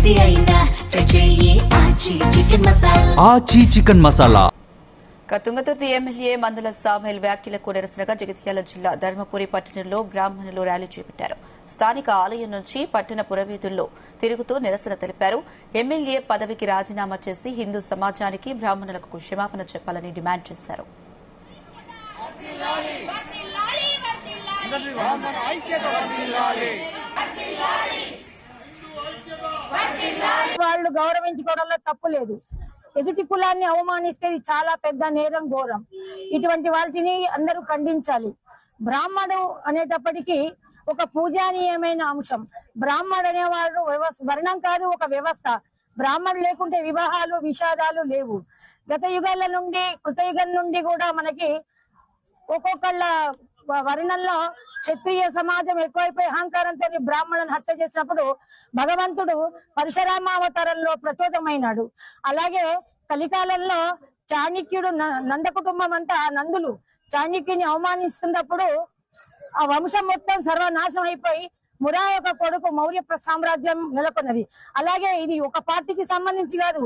ఏది అయినా ట్రై చెయ్యి ఆచి చికెన్ మసాలా. ఆచి చికెన్ మసాలా. తుంగతుర్తి ఎమ్మెల్యే మందుల సాముయేల్ వ్యాఖ్యలకు నిరసనగా జగిత్యాల జిల్లా ధర్మపురి పట్టణంలో బ్రాహ్మణులు ర్యాలీ చేపట్టారు. స్థానిక ఆలయం నుంచి పట్టణ పురవీధుల్లో తిరుగుతూ నిరసన తెలిపారు. ఎమ్మెల్యే పదవికి రాజీనామా చేసి హిందూ సమాజానికి బ్రాహ్మణులకు క్షమాపణ చెప్పాలని డిమాండ్ చేశారు. వాళ్ళు గౌరవించుకోవడంలో తప్పు లేదు. ఎదుటి కులాన్ని అవమానిస్తే ఇది చాలా పెద్ద నేరం, ఘోరం. ఇటువంటి వాటిని అందరూ ఖండించాలి. బ్రాహ్మణుడు అనేటప్పటికీ ఒక పూజనీయమైన అంశం. బ్రాహ్మణుడు అనేవాడు వర్ణం కాదు, ఒక వ్యవస్థ. బ్రాహ్మణుడు లేకుంటే వివాహాలు విషాదాలు లేవు. గత యుగాల నుండి కృతయుగం నుండి కూడా మనకి ఒక్కొక్కళ్ళ వర్ణంలో క్షత్రియ సమాజం ఎక్కువైపోయి అహంకారంతో బ్రాహ్మణులను హత్య చేసినప్పుడు భగవంతుడు పరశురామావతారంలో ప్రచోదమైనాడు. అలాగే కలికాలంలో చాణక్యుడు నంద కుటుంబం అంతా నందులు చాణక్యుని అవమానిస్తున్నప్పుడు ఆ వంశం మొత్తం సర్వనాశనం అయిపోయి మురా ఒక కొడుకు మౌర్య సామ్రాజ్యం నెలకొన్నది. అలాగే ఇది ఒక పార్టీకి సంబంధించి కాదు,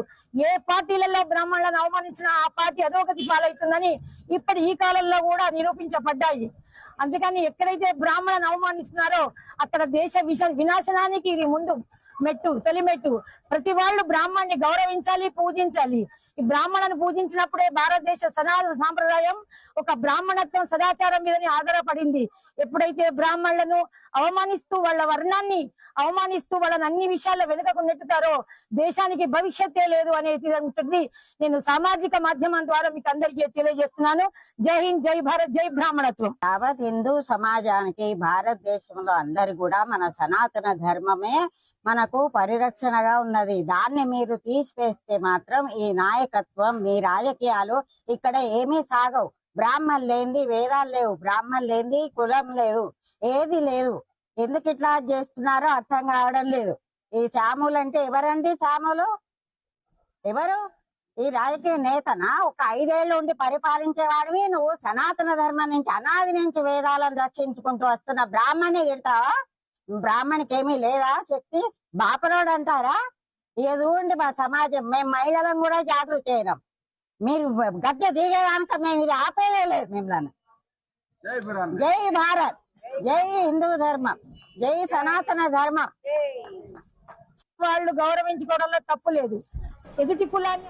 ఏ పార్టీలలో బ్రాహ్మణులను అవమానించినా ఆ పార్టీ అధోగతి పాలవుతుందని ఇప్పుడు ఈ కాలంలో కూడా నిరూపించబడ్డాయి. అందుకని ఎక్కడైతే బ్రాహ్మణులను అవమానిస్తున్నారో అక్కడ దేశ వినాశనానికి ఇది ముందు మెట్టు, తొలి మెట్టు. ప్రతి వాళ్ళు బ్రాహ్మణ్ణి గౌరవించాలి, పూజించాలి. ఈ బ్రాహ్మణులను పూజించినప్పుడే భారతదేశ సనాతన సాంప్రదాయం ఒక బ్రాహ్మణత్వం సదాచారం మీదనే ఆధారపడింది. ఎప్పుడైతే బ్రాహ్మణులను అవమానిస్తూ వాళ్ళ వర్ణాన్ని అవమానిస్తూ వాళ్ళని అన్ని విషయాల్లో వెనుకకు నెట్టుతారో దేశానికి భవిష్యత్తే లేదు అనేది ఉంటుంది. నేను సామాజిక మాధ్యమం ద్వారా మీకు అందరికీ తెలియజేస్తున్నాను. జై హింద్, జై భారత్, జై బ్రాహ్మణత్వం. యావత్ హిందూ సమాజానికి భారతదేశంలో అందరు కూడా మన సనాతన ధర్మమే మనకు పరిరక్షణగా ఉన్నది. దాన్ని మీరు తీసివేస్తే మాత్రం ఈ నాయకత్వం, మీ రాజకీయాలు ఇక్కడ ఏమీ సాగవు. బ్రాహ్మణులు లేనిది వేదాలు లేవు, బ్రాహ్మణులు లేనిది కులం లేదు, ఏది లేదు. ఎందుకు ఇట్లా చేస్తున్నారో అర్థం కావడం లేదు. ఈ సాములు అంటే ఎవరండి? సాములు ఎవరు? ఈ రాజకీయ నేతనా? ఒక 5 ఏళ్ళు ఉండి పరిపాలించేవాడివి నువ్వు సనాతన ధర్మం నుంచి అనాది నుంచి వేదాలను రక్షించుకుంటూ వస్తున్న బ్రాహ్మణ్ణి తిడతావా? బ్రాహ్మణికి ఏమీ లేదా శక్తి? బాపరోడు అంటారా? ఇక చూడండి మా సమాజం, మేము మహిళలను కూడా జాగృతి అయినాం. మీరు గద్దె దిగేదాక మేము ఇది ఆపేయలేదు మిమ్మల్ని. జై భారత్, జై హిందూ ధర్మం, జై సనాతన ధర్మం. వాళ్ళు గౌరవించుకోవడంలో తప్పు లేదు. ఎదుటి కులాన్ని